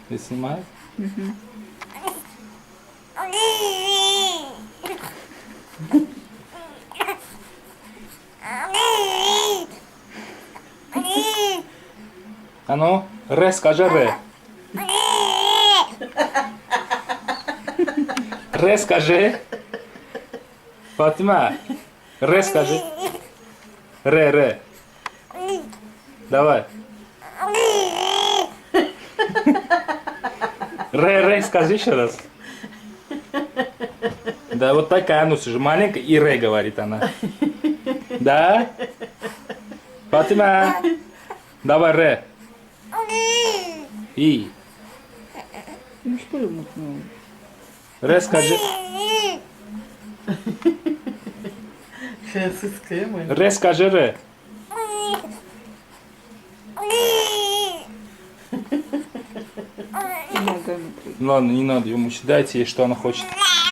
Ты снимаешь? А ну, ре, скажи ре. Ре скажи. Фатима, ре скажи. Ре. Давай. Ре, скажи еще раз. Да, вот такая, ну, же маленькая, и ре говорит она. Да? Фатима, давай ре. И. Ну что ему снова? Ре скажи. Хасыская мать. Ре скажи ре. Ногами. Ладно, не надо, ему дайте ей, что она хочет.